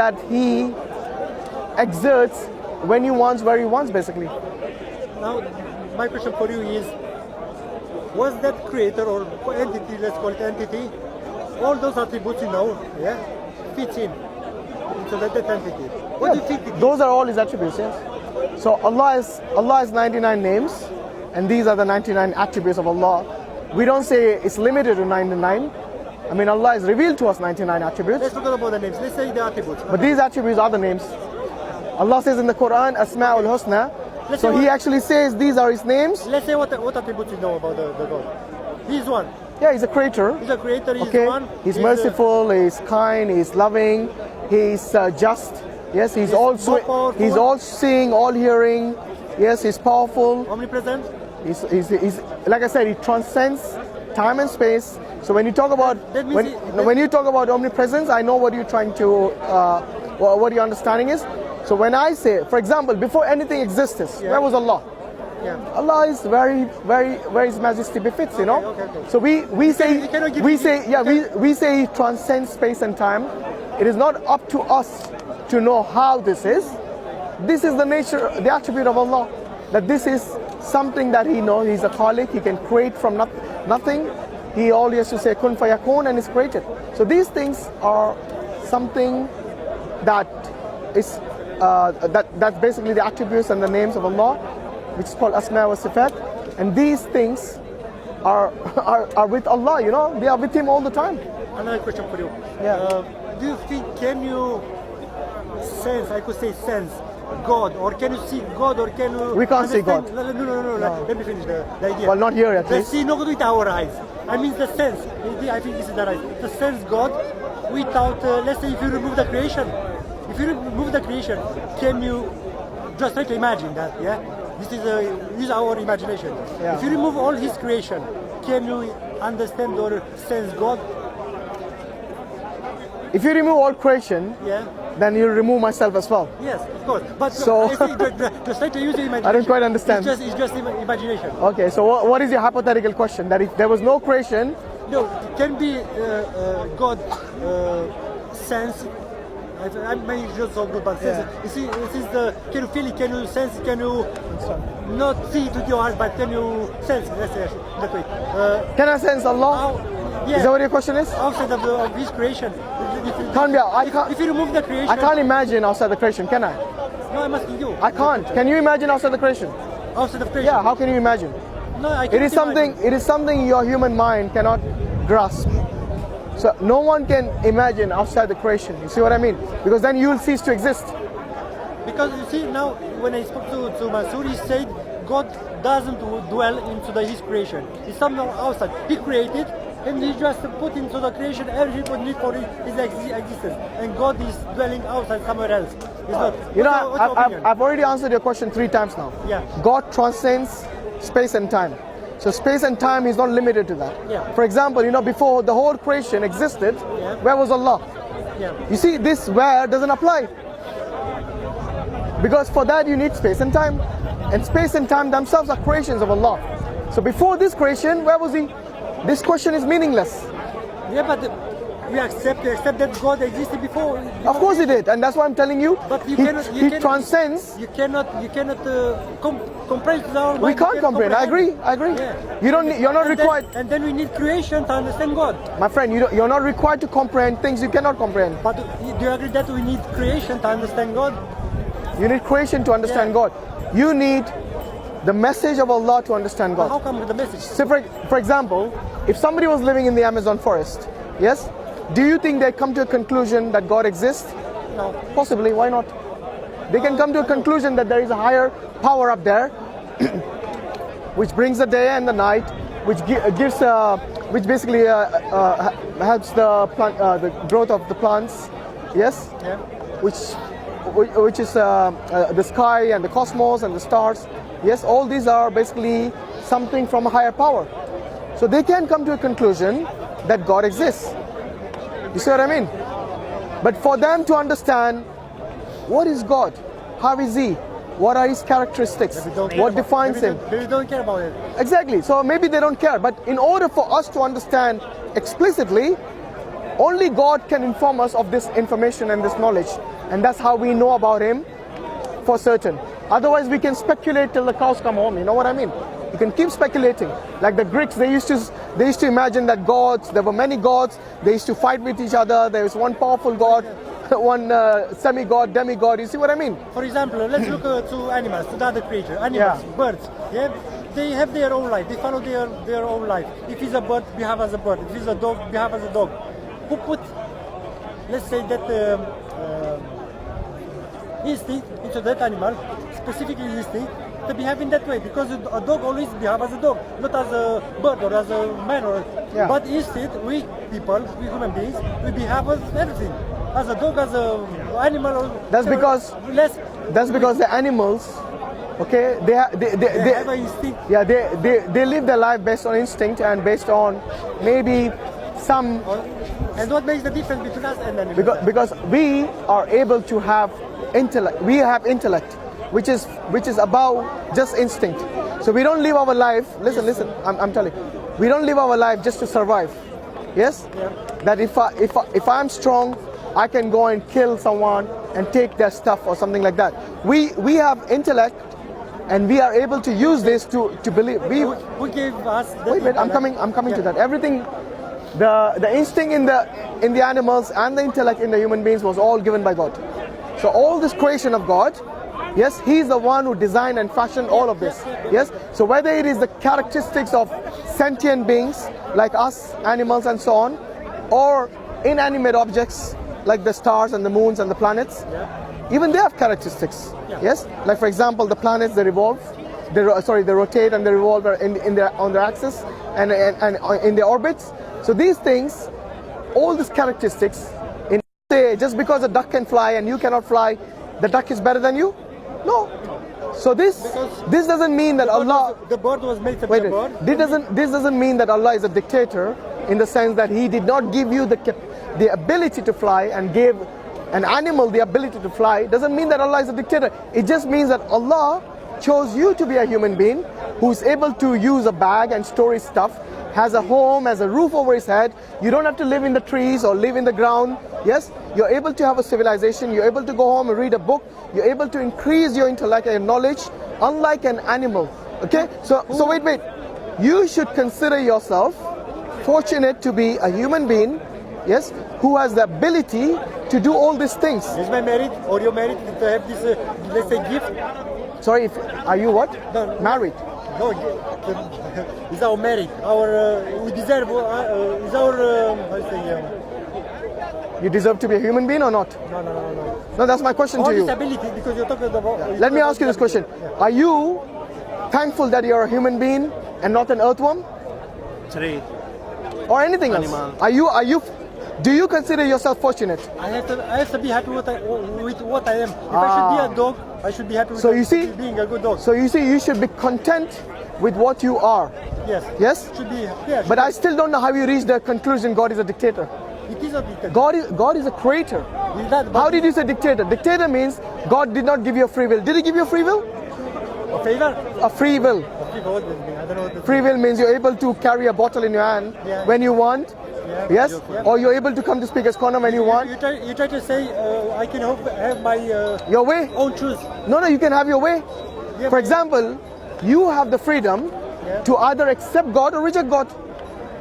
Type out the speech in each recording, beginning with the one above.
that he exerts when he wants, where he wants, basically. Now, my question for you is, was that creator or entity, let's call it entity, all those attributes fits into that entity? What do you think? Those are all his attributes, yes. So Allah has 99 names, and these are the 99 attributes of Allah. We don't say it's limited to 99. I mean, Allah has revealed to us 99 attributes. Let's forget about the names. Let's say the attributes. But these attributes are the names. Allah says in the Quran, Asma'ul Husna. So he actually says these are his names. Let's say what attributes you know about the God. He's one. Yeah, he's a creator. He's a creator, he's one. He's merciful, he's kind, he's loving, he's just. Yes, he's all seeing, all hearing. Yes, he's powerful. Omnipresent. He's like I said, he transcends time and space. So when you talk about when you talk about omnipresence, I know what you're trying to what your understanding is. So when I say, for example, before anything existed, where was Allah? Yeah. Allah is very His Majesty befits, you know. Okay. So we say He transcends space and time. It is not up to us to know how this is. This is the nature, the attribute of Allah. That this is something that He knows. He's a Khaliq. He can create from nothing. He always has to say kun fayakun and is created. So these things are something that is that's basically the attributes and the names of Allah, which is called Asma wa Sifat. And these things are with Allah, you know, they are with Him all the time. Another question for you. Yeah. Do you think, can you sense God, or can you see God, or can you... We can't see God. No. Let me finish the idea. Well, not here at least. Let's see not with our eyes. I mean the sense. I think this is the right. The sense God without, let's say if you remove the creation. If you remove the creation, can you just try to imagine that, yeah? This is our imagination. Yeah. If you remove all His creation, can you understand or sense God? If you remove all creation, then you remove myself as well. Yes, of course. But so I think just try to use your imagination. I don't quite understand. It's just imagination. Okay, so what is your hypothetical question? That if there was no creation... No, can be God sense. I'm just so good, but sense. You see, this is the. Can you feel it? Can you sense it? Can you not see it with your heart, but can you sense it? Let's say that way. Can I sense Allah? Is that what your question is? Outside of His creation. If you remove the creation, I can't imagine outside the creation, can I? No, I'm asking you. I can't. Can you imagine outside the creation? Outside of creation? Yeah. How can you imagine? No, I can't. It is something your human mind cannot grasp. So no one can imagine outside the creation. You see what I mean? Because then you will cease to exist. Because you see now, when I spoke to Mansour, he said God doesn't dwell into His creation. It's something outside. He created, and He just put into the creation everything we need for His existence. And God is dwelling outside somewhere else. It's not. You know, I've already answered your question 3 times now. Yeah. God transcends space and time. So space and time is not limited to that. Yeah. For example, you know, before the whole creation existed, where was Allah? Yeah. You see, this where doesn't apply. Because for that you need space and time. And space and time themselves are creations of Allah. So before this creation, where was He? This question is meaningless. Yeah, but we accept that God existed before. Of course He did, and that's why I'm telling you. But He transcends. You cannot comprehend our mind. We can't comprehend. I agree. Yeah. You're not required. And then we need creation to understand God. My friend, you're not required to comprehend things you cannot comprehend. But do you agree that we need creation to understand God? You need creation to understand God. You need the message of Allah to understand God. How come the message? So for example, if somebody was living in the Amazon forest, yes, do you think they come to a conclusion that God exists? No. Possibly. Why not? They can come to a conclusion that there is a higher power up there, which brings the day and the night, which which basically helps the growth of the plants. Yes. Yeah. Which is the sky and the cosmos and the stars. Yes, all these are basically something from a higher power. So they can come to a conclusion that God exists. You see what I mean? But for them to understand what is God, how is He, what are His characteristics, what defines Him. Maybe they don't care about it. Exactly. So maybe they don't care. But in order for us to understand explicitly, Only God can inform us of this information and this knowledge, and that's how we know about him for certain. Otherwise, we can speculate till the cows come home. You know what I mean? You can keep speculating. Like the Greeks, they used to imagine that there were many gods. They used to fight with each other. There was one powerful god, one semi-god, demigod. You see what I mean? For example, let's look to animals, to the other creatures, animals, birds. Yeah, they have their own life. They follow their own life. If it's a bird, behave as a bird. If it's a dog, behave as a dog. Who put, let's say that instinct into that animal, specifically instinct, to behave in that way? Because a dog always behave as a dog, not as a bird or as a man. But instead, we people, we human beings, we behave as everything. As a dog, as an animal. That's because the animals, okay, they have an instinct. Yeah, they live their life based on instinct and based on maybe some. And what makes the difference between us and animals? Because we are able to have intellect. We have intellect, which is above just instinct. So we don't live our life. Listen. I'm telling you, we don't live our life just to survive. Yes. Yeah. That if I'm strong, I can go and kill someone and take their stuff or something like that. We have intellect, and we are able to use this to believe. Who gave us? Wait, I'm coming to that. Everything, the instinct in the animals and the intellect in the human beings was all given by God. So all this creation of God, yes, He's the one who designed and fashioned all of this. Yes. So whether it is the characteristics of sentient beings like us, animals, and so on, or inanimate objects like the stars and the moons and the planets, even they have characteristics. Yes, like for example, the planets, they revolve, they rotate and they revolve on their axis and in their orbits. So these things, all these characteristics, just because a duck can fly and you cannot fly, the duck is better than you? No. So this doesn't mean that Allah. The bird was made to be a bird. This doesn't mean that Allah is a dictator, in the sense that He did not give you the ability to fly and gave an animal the ability to fly. Doesn't mean that Allah is a dictator. It just means that Allah chose you to be a human being who is able to use a bag and store his stuff, has a home, has a roof over his head. You don't have to live in the trees or live in the ground. Yes, you're able to have a civilization. You're able to go home and read a book. You're able to increase your intellect and knowledge, unlike an animal. Okay, so wait. You should consider yourself fortunate to be a human being, yes, who has the ability to do all these things. Is my married or you're married to have this, let's say, gift? Sorry, are you what? No. Married? No, is our married. We deserve, is our, how to say, you deserve to be a human being or not? No. No, that's my question to you. All this ability, because you're talking about... Let me ask you this question. Are you thankful that you're a human being and not an earthworm? Tree. Or anything else? Animal. Do you consider yourself fortunate? I have to be happy with what I am. If I should be a dog, I should be happy with being a good dog. So you see, you should be content with what you are. Yes. Yes? Should be. Yeah. But I still don't know how you reach the conclusion God is a dictator. It is a dictator. God is a creator. How did you say dictator? Dictator means God did not give you a free will. Did He give you a free will? A favor? A free will. I don't know what free will means you're able to carry a bottle in your hand when you want. Yeah, yes? Or you're able to come to Speaker's Corner when you want. You try to say I can have my your way? Own choice. No, you can have your way. Yeah, for example, you have the freedom to either accept God or reject God.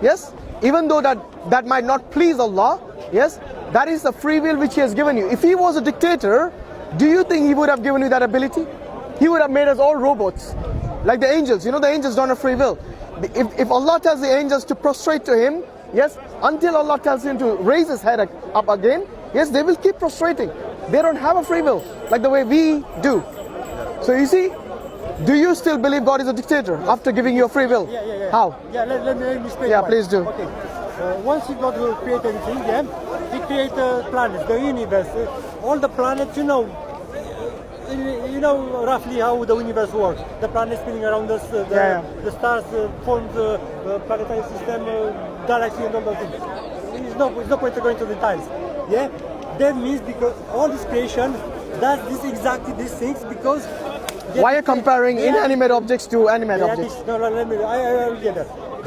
Yes? Even though that might not please Allah, yes? That is the free will which He has given you. If He was a dictator, do you think He would have given you that ability? He would have made us all robots. Like the angels. You know, the angels don't have free will. If Allah tells the angels to prostrate to Him, yes, until Allah tells him to raise his head up again, yes, they will keep prostrating. They don't have a free will like the way we do. So you see, do you still believe God is a dictator after giving you a free will? Yeah. How? Yeah, let me explain. Yeah, please do. Okay. Once God will create anything, He creates planets, the universe, all the planets. You know roughly how the universe works. The planets spinning around us, the stars form the planetary system, galaxy, and all those things. It's no point to go into details. Yeah, that means because all this creation does exactly these things because. Why are you comparing inanimate objects to animate objects? No, let me. I will get that.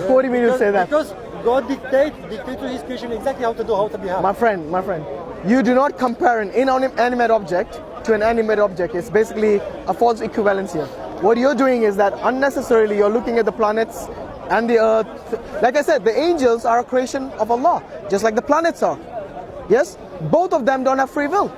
What do you mean you say that? Because God dictate to his creation exactly how to do, how to behave. My friend, you do not compare an inanimate object to an animate object. It's basically a false equivalence here. What you're doing is that unnecessarily you're looking at the planets and the earth. Like I said, the angels are a creation of Allah, just like the planets are. Yes? Both of them don't have free will.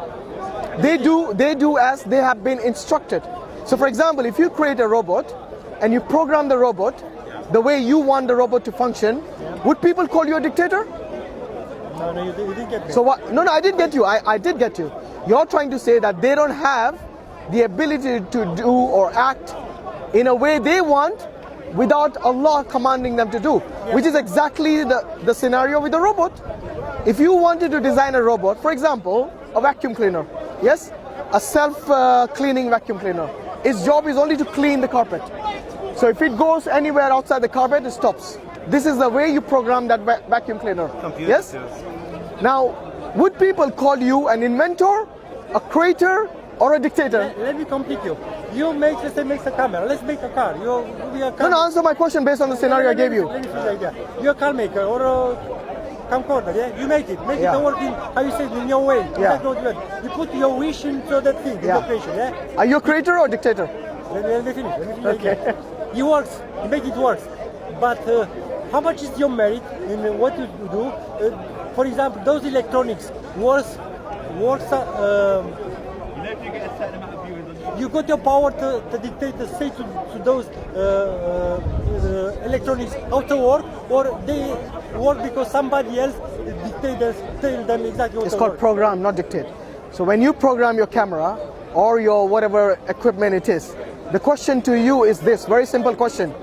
They do as they have been instructed. So for example, if you create a robot and you program the robot the way you want the robot to function, would people call you a dictator? No, you didn't get me. So what? No, I did get you. I did get you. You're trying to say that they don't have the ability to do or act in a way they want without Allah commanding them to do, which is exactly the scenario with the robot. If you wanted to design a robot, for example, a vacuum cleaner, yes, a self-cleaning vacuum cleaner, its job is only to clean the carpet. So if it goes anywhere outside the carpet, it stops. This is the way you program that vacuum cleaner. Computer yes? skills. Now, would people call you an inventor, a creator, or a dictator? Let me complete you. You make, let's say, make a camera. Let's make a car. We are car. No, answer my question based on the scenario I gave you. Let me finish the idea. You're a car maker or a camcorder, yeah? You make it. Make it work in, how you say it, in your way. Yeah. You put your wish into that thing, in your creation, yeah? Are you a creator or dictator? Let me finish. Okay. It works. You make it work. But how much is your merit in what you do? For example, those electronics works. You got your power to dictate, to say to those electronics how to work, or they work because somebody else dictators tell them exactly what It's to called work. program, not dictate. So when you program your camera or your whatever equipment it is, the question to you is this, very simple question.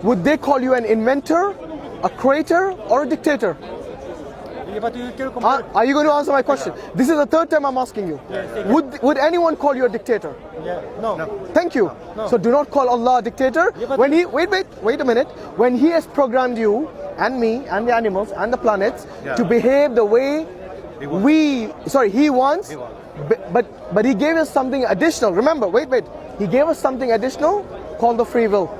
Would they call you an inventor, a creator, or a dictator? Yeah, but you can compare. Are you going to answer my question? This is the third time I'm asking you. Would anyone call you a dictator? Yeah, no. Thank you. No. So do not call Allah a dictator. Yeah, but when he wait a minute. When He has programmed you and me and the animals and the planets to behave the way He wants. But He gave us something additional. Remember, wait. He gave us something additional called the free will.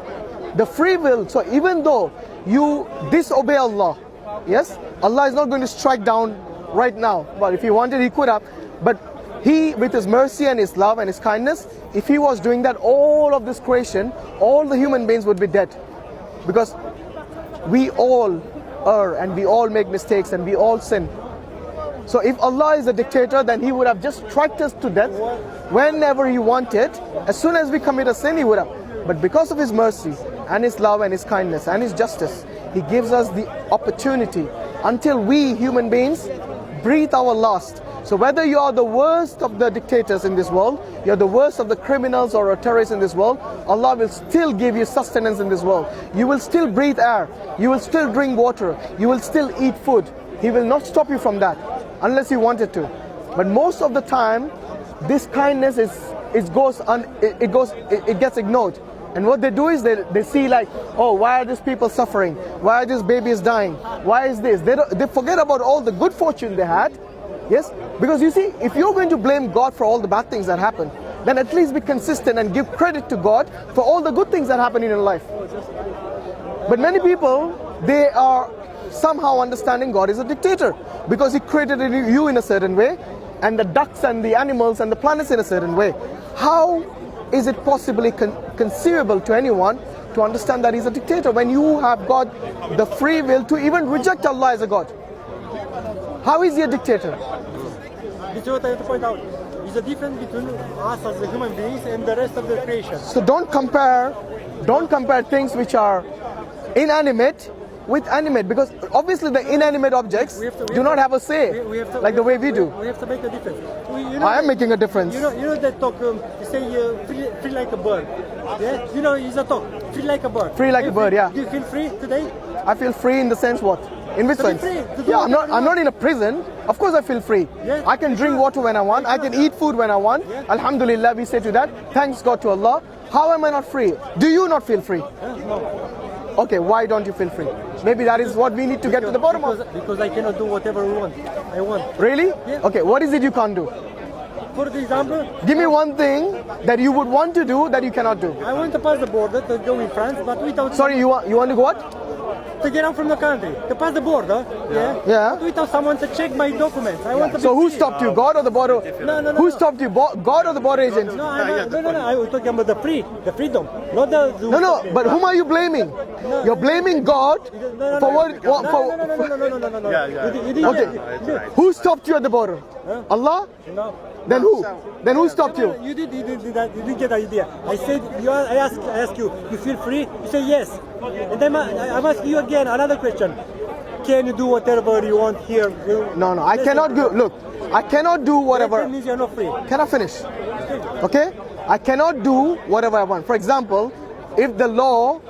The free will. So even though you disobey Allah, yes, Allah is not going to strike down right now. But if He wanted, He could have. But He, with His mercy and His love and His kindness, if He was doing that, all of this creation, all the human beings would be dead. Because we all err and we all make mistakes and we all sin. So if Allah is a dictator, then He would have just struck us to death whenever He wanted. As soon as we commit a sin, He would have. But because of His mercy and His love and His kindness and His justice, He gives us the opportunity until we human beings breathe our last. So whether you are the worst of the dictators in this world, you're the worst of the criminals or terrorists in this world, Allah will still give you sustenance in this world. You will still breathe air. You will still drink water. You will still eat food. He will not stop you from that unless you wanted to. But most of the time, this kindness it gets ignored. And what they do is they see like, oh, why are these people suffering? Why are these babies dying? Why is this? They forget about all the good fortune they had. Yes? Because you see, if you're going to blame God for all the bad things that happen, then at least be consistent and give credit to God for all the good things that happen in your life. But many people, they are somehow understanding God is a dictator because He created you in a certain way and the ducks and the animals and the planets in a certain way. How is it possibly conceivable to anyone to understand that He's a dictator when you have got the free will to even reject Allah as a God? How is He a dictator? This is what I have to point out. There's a difference between us as the human beings and the rest of the creation. So don't compare things which are inanimate with animate, because obviously the inanimate objects do not have a say like the way we do. We have to make a difference. I am making a difference. You know that talk, you say free like a bird. Yeah? You know, it's a talk, free like a bird. Free like a bird, yeah. Do you feel free today? I feel free in the sense what? In which sense? Yeah, I'm not in a prison. Of course I feel free. Yeah, I can drink water when I want. I can eat food when I want. Yeah. Alhamdulillah, we say to that. Thanks God to Allah. How am I not free? Do you not feel free? No. Okay, why don't you feel free? Maybe that is what we need to get to the bottom of. Because I cannot do whatever I want. Really? Yeah. Okay, what is it you can't do? For example, Give me one thing that you would want to do that you cannot do. I want to pass the border to go in France, but without... Sorry, you want to go what? to get out from the country, to pass the border. Yeah. Without someone to check my documents. I want to So be who free. stopped you? God or the border? No. Who stopped you? God or the border agent? No, I was talking about the freedom, not the. No. But whom are you blaming? You're blaming God for what? No. You didn't Okay. get it. Who stopped you at the border? Allah? No. Then who? Then who stopped you? You didn't get the idea. I said, I asked you, you feel free? You say yes. And then I'm asking you again another question. Can you do whatever you want here? No. I cannot do. Look, I cannot do whatever. That means you're not free. Can I finish? Okay? I cannot do whatever I want. For example, if the law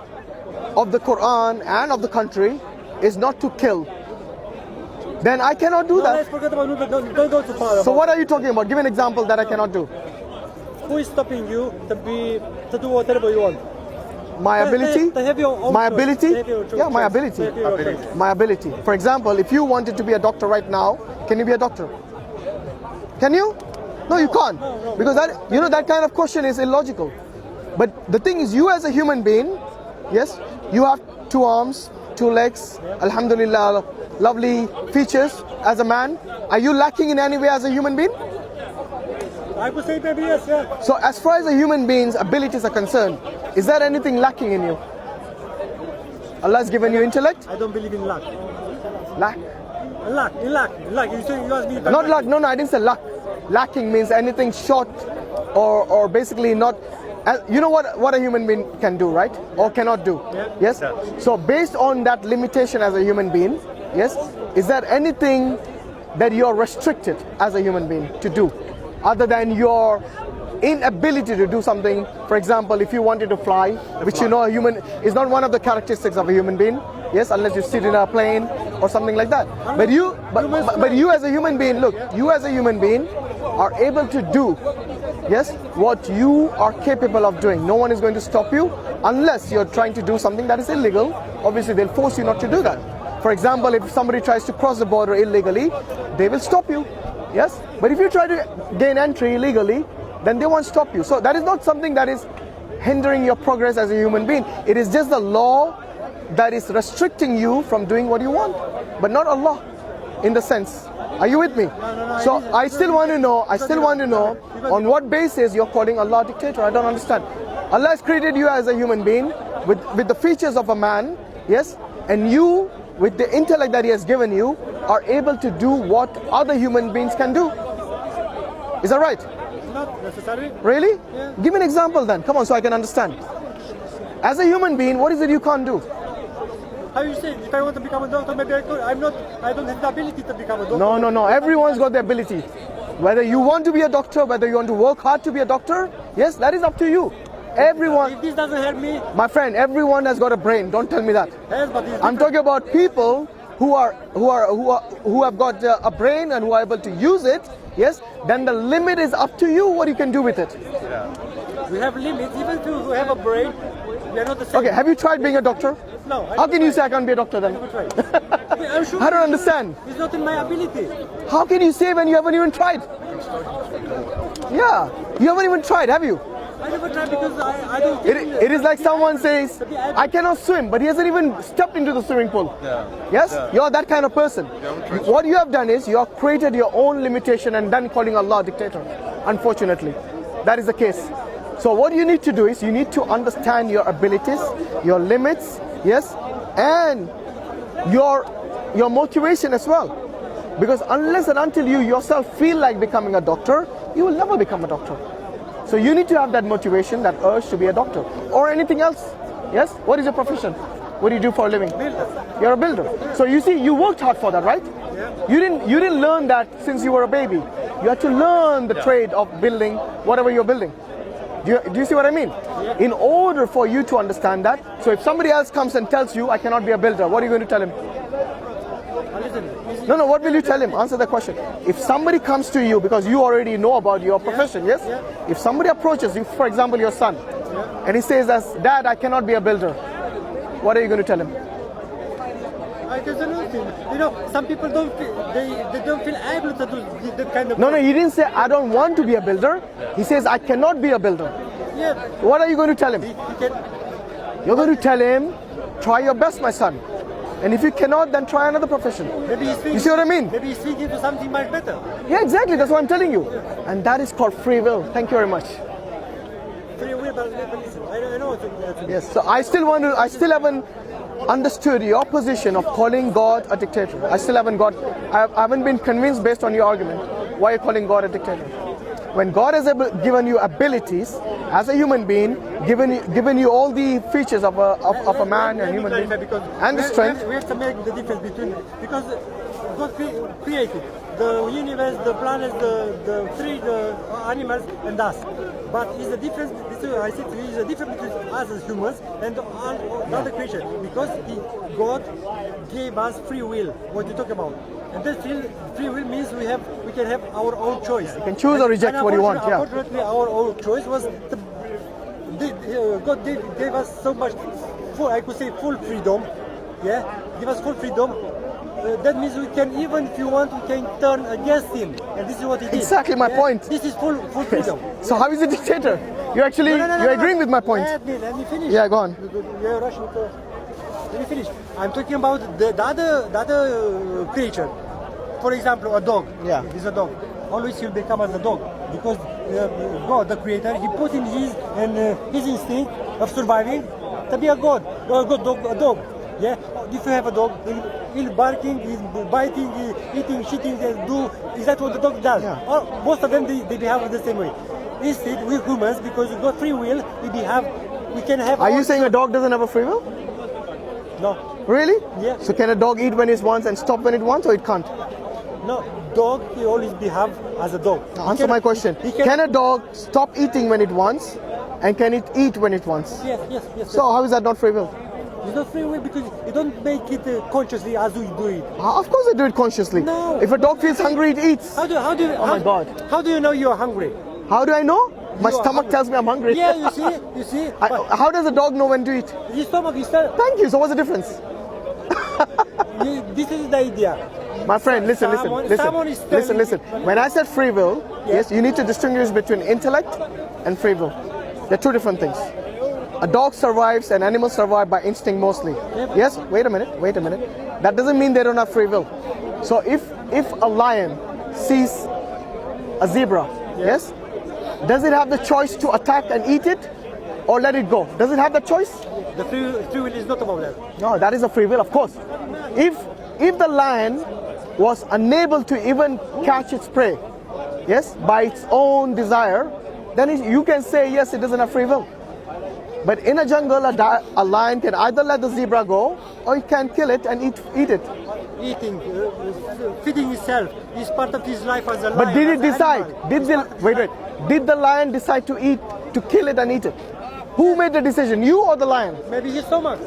of the Quran and of the country is not to kill, then I cannot do Let's that. forget about don't go too far. So what are you talking about? Give an example that I cannot do. Who is stopping you to do whatever you want? My ability? To have your own My choice. ability? To have your Yeah, my choice. ability. To have your choice. My ability. For example, if you wanted to be a doctor right now, can you be a doctor? Can you? No, you can't. No. Because that kind of question is illogical. But the thing is, you as a human being, yes, you have 2 arms, 2 legs, alhamdulillah, lovely features as a man. Are you lacking in any way as a human being? I would say maybe yes, yeah. So as far as a human being's abilities are concerned, is there anything lacking in you? Allah has given you intellect? I don't believe in luck. Lack? Luck. You say you asked me. Not luck, no, I didn't say luck. Lacking means anything short or basically not. You know what a human being can do, right? Or cannot do. Yeah. Yes? So based on that limitation as a human being, yes, is there anything that you're restricted as a human being to do other than your inability to do something? For example, if you wanted to fly, which you know a human is not one of the characteristics of a human being, yes, unless you sit in a plane or something like that. But you as a human being, look, you as a human being are able to do, yes, what you are capable of doing. No one is going to stop you unless you're trying to do something that is illegal. Obviously, they'll force you not to do that. For example, if somebody tries to cross the border illegally, they will stop you. Yes? But if you try to gain entry illegally, then they won't stop you. So that is not something that is hindering your progress as a human being. It is just the law that is restricting you from doing what you want, but not Allah in the sense. Are you with me? So I still want to know on what basis you're calling Allah a dictator. I don't understand. Allah has created you as a human being with the features of a man, yes, and you with the intellect that He has given you are able to do what other human beings can do. Is that right? Not necessarily. Really? Yeah. Give me an example then. Come on, so I can understand. As a human being, what is it you can't do? How you say? If I want to become a doctor, maybe I could. I don't have the ability to become a doctor. No. Everyone's got the ability. Whether you want to be a doctor, whether you want to work hard to be a doctor, yes, that is up to you. Everyone. If this doesn't help me, My friend, everyone has got a brain. Don't tell me that. yes, but it's I'm talking about people who have got a brain and who are able to use it. Yes, then the limit is up to you what you can do with it. we have limits. Even to have a brain, we are not the same. Okay, have you tried being a doctor? No. How can you say I can't be a doctor then? never tried. I'm sure I don't understand. It's not in my ability. How can you say when you haven't even tried? Yeah, you haven't even tried, have you? I never tried because I don't. It is like someone says, I cannot swim, but he hasn't even stepped into the swimming pool. Yes? You're that kind of person. What you have done is you have created your own limitation and then calling Allah a dictator. Unfortunately, that is the case. So what you need to do is you need to understand your abilities, your limits, yes, and your motivation as well. Because unless and until you yourself feel like becoming a doctor, you will never become a doctor. So you need to have that motivation, that urge to be a doctor or anything else. Yes? What is your profession? What do you do for a living? Builder. You're a builder. So you see, you worked hard for that, right? Yeah. You didn't learn that since you were a baby. You had to learn the trade of building whatever you're building. Do you see what I mean? Yeah. In order for you to understand that, so if somebody else comes and tells you, I cannot be a builder, what are you going to tell him? Listen. No, what will you tell him? Answer the question. If somebody comes to you, because you already know about your profession, yes? Yeah. If somebody approaches you, for example, your son, and he says, Dad, I cannot be a builder, what are you going to tell him? I don't know. You know, some people don't feel, they don't feel able to do that kind of. No, he didn't say, I don't want to be a builder. He says, I cannot be a builder. Yeah. What are you going to tell him? He can. You're going to tell him, try your best, my son. And if you cannot, then try another profession. Maybe he's thinking, You see what I mean? Maybe he's thinking to something much better. Yeah, exactly. That's what I'm telling you. And that is called free will. Thank you very much. Free will, but listen, I know what that's. Yes. So I still haven't understood your position of calling God a dictator. I still haven't I haven't been convinced based on your argument why you're calling God a dictator. When God has given you abilities as a human being, given you all the features of a man and human being, and the strength. We have to make the difference between, because God created the universe, the planets, the tree, the animals, and us. But is the difference between, I think, is the difference between us as humans and the other creatures, because God gave us free will. What you talk about? And that free will means we can have our own choice. You can choose or reject what you want. Yeah. Unfortunately, our own choice was God gave us so much, I could say, full freedom. Yeah, give us full freedom. That means we can, even if you want, we can turn against Him, and this is what He did. Exactly my point. This is full freedom. So how is it dictator? You actually you're agreeing with my point. Let me finish. Yeah, go on. You're rushing to. Let me finish. I'm talking about the other creature. For example, a dog. Yeah. He's a dog. Always he'll become as a dog, because God, the Creator, He put in his instinct of surviving to be a god, a dog. Yeah. If you have a dog, he's barking, he's biting, he's eating, shitting. Is that what the dog does? Yeah. Or most of them they behave the same way. Instead, we humans, because we got free will, we can have. Are you saying a dog doesn't have a free will? No. Really? Yeah. So can a dog eat when it wants and stop when it wants, or it can't? No, dog will always behave as a dog. Answer my question. Can a dog stop eating when it wants, and can it eat when it wants? Yes. So how is that not free will? It's not free will because you don't make it consciously as we do it. Of course I do it consciously. No. If a dog feels hungry, it eats. How do Oh my God. How do you know you're hungry? How do I know? My You are stomach hungry. tells me I'm hungry. Yeah, you see. How does a dog know when to eat? Your stomach is there. Thank you. So what's the difference? This is the idea. My friend, listen. Someone is telling Listen. When I said free will, yes, you need to distinguish between intellect and free will. They're two different things. A dog survives and animals survive by instinct mostly. Yes, wait a minute. That doesn't mean they don't have free will. So if a lion sees a zebra, yes, does it have the choice to attack and eat it or let it go? Does it have that choice? The free will is not about that. No, that is a free will, of course. If the lion was unable to even catch its prey, yes, by its own desire, then you can say yes, it doesn't have free will. But in a jungle, a lion can either let the zebra go, or it can kill it and eat it. Eating, feeding itself is part of his life as a lion. But did it as an decide? animal. Did the lion decide to kill it and eat it? Who made the decision, you or the lion? Maybe his stomach.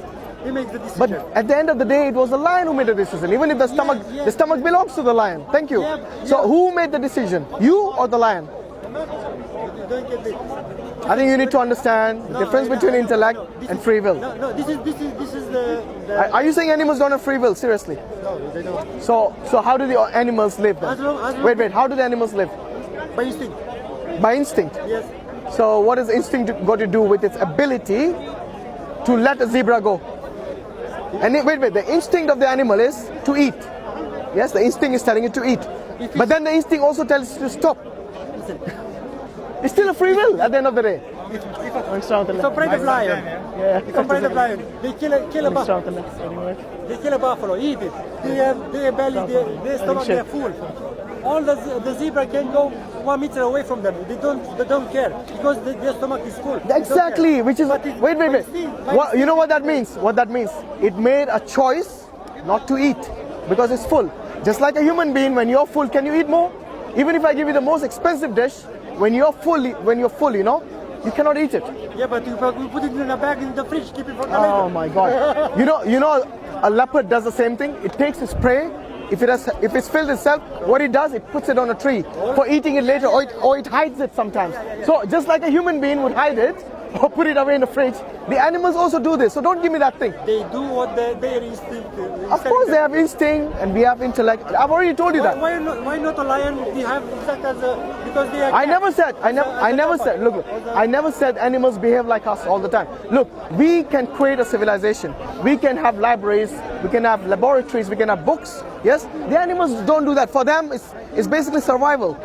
He makes the decision. But at the end of the day, it was the lion who made the decision. Even if the stomach belongs to the lion. Thank you. So who made the decision, you or the lion? You don't get it. I think you need to understand the difference between intellect and free will. No, this is the Are you saying animals don't have free will? Seriously? no, they don't. So how do the animals live then? As long- Wait, how do the animals live? By instinct. By instinct. Yes. So what is instinct got to do with its ability to let a zebra go? And wait, the instinct of the animal is to eat. Yes, the instinct is telling it to eat. But then the instinct also tells it to stop. Listen. It's still a free will at the end of the day. If a pride of lion, if a pride of lion, they kill a buffalo. They kill a buffalo, eat it. Their belly, their stomach, they're full. All the zebra can go 1 meter away from them. They don't care because their stomach is full. Exactly, which is But wait. by instinct, You know what that means? What that means? It made a choice not to eat because it's full. Just like a human being, when you're full, can you eat more? Even if I give you the most expensive dish, when you're full, you know, you cannot eat it. Yeah, but you put it in a bag in the fridge, keep it for the Oh later. my God! You know, a leopard does the same thing. It takes its prey. If it's filled itself, what it does, it puts it on a tree for eating it later, or it hides it sometimes. So just like a human being would hide it, or put it away in the fridge. The animals also do this, so don't give me that thing. They do what their instinct. Of course they have instinct and we have intellect. I've already told you that. Why not a lion? They have exact as a, because they are. I never said look, I never said animals behave like us all the time. Look, we can create a civilization. We can have libraries, we can have laboratories, we can have books. Yes? The animals don't do that. For them it's basically survival.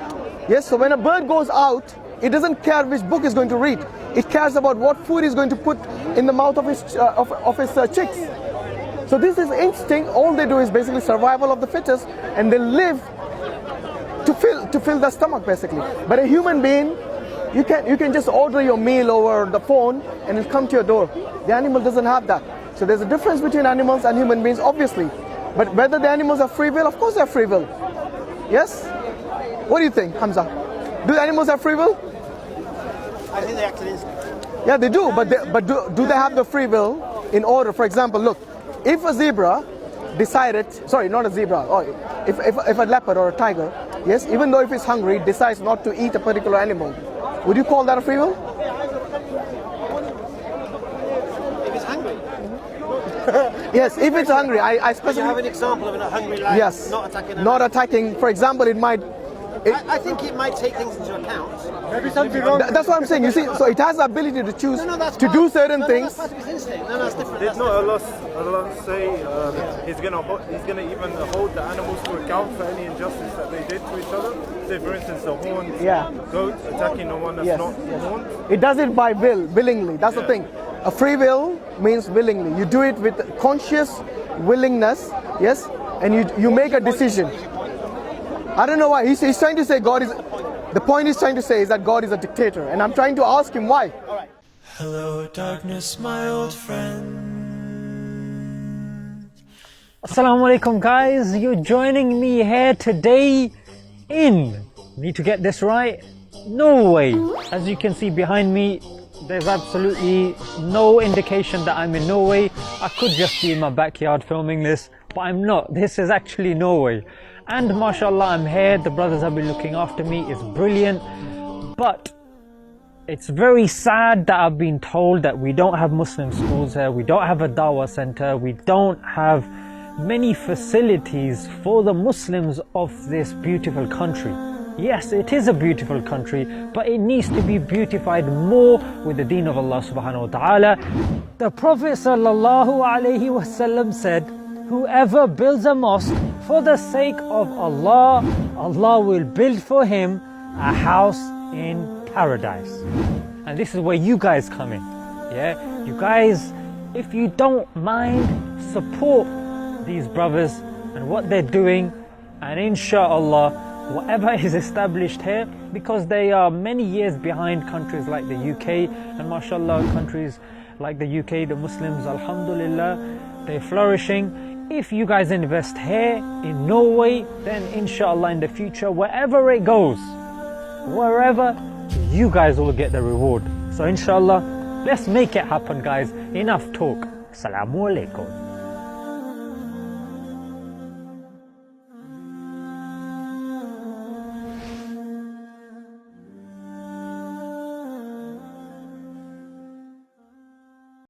Yes, so when a bird goes out, it doesn't care which book it's going to read. It cares about what food he's going to put in the mouth of his chicks. So this is instinct. All they do is basically survival of the fittest, and they live to fill their stomach basically. But a human being, you can just order your meal over the phone and it'll come to your door. The animal doesn't have that. So there's a difference between animals and human beings, obviously. But whether the animals have free will, of course they have free will. Yes? What do you think, Hamza? Do the animals have free will? I think they act on instinct. Yeah, they do, but do they have the free will in order? For example, look, if a zebra decided, sorry, not a zebra, if a leopard or a tiger, yes, even though if it's hungry, decides not to eat a particular animal, would you call that a free will? If it's hungry. Yes, if it's hungry, I But you have an example of a hungry lion yes, not attacking. not attacking. For example, it might. I think it might take things into account. Maybe something wrong. That's what I'm saying. You see, so it has the ability to choose That's to part- do certain no, things. That's part of his instinct. No, that's different. Did That's not Allah say he's gonna even hold the animals to account for any injustice that they did to each other? Say, for instance, the horned goat attacking the one that's not horned. It does it by willingly. That's the thing. A free will means willingly. You do it with conscious willingness, yes, and you make a decision. I don't know why. He's trying to say God is. The point he's trying to say is that God is a dictator, and I'm trying to ask him why. Hello, darkness, my old friend. Assalamu alaikum, guys. You're joining me here today in, need to get this right, Norway. As you can see behind me, there's absolutely no indication that I'm in Norway. I could just be in my backyard filming this, but I'm not. This is actually Norway. And mashallah, I'm here. The brothers have been looking after me. It's brilliant. But it's very sad that I've been told that we don't have Muslim schools here. We don't have a dawah center. We don't have many facilities for the Muslims of this beautiful country. Yes, it is a beautiful country, but it needs to be beautified more with the deen of Allah subhanahu wa ta'ala. The Prophet sallallahu alaihi wasallam said, whoever builds a mosque for the sake of Allah, Allah will build for him a house in paradise. And this is where you guys come in. Yeah, you guys, if you don't mind, support these brothers and what they're doing, and inshallah, whatever is established here, because they are many years behind countries like the UK, and mashallah, countries like the UK, the Muslims, alhamdulillah, they're flourishing. If you guys invest here in Norway, then inshallah in the future, wherever it goes, wherever, you guys will get the reward. So inshallah, let's make it happen, guys. Enough talk. Assalamu alaikum.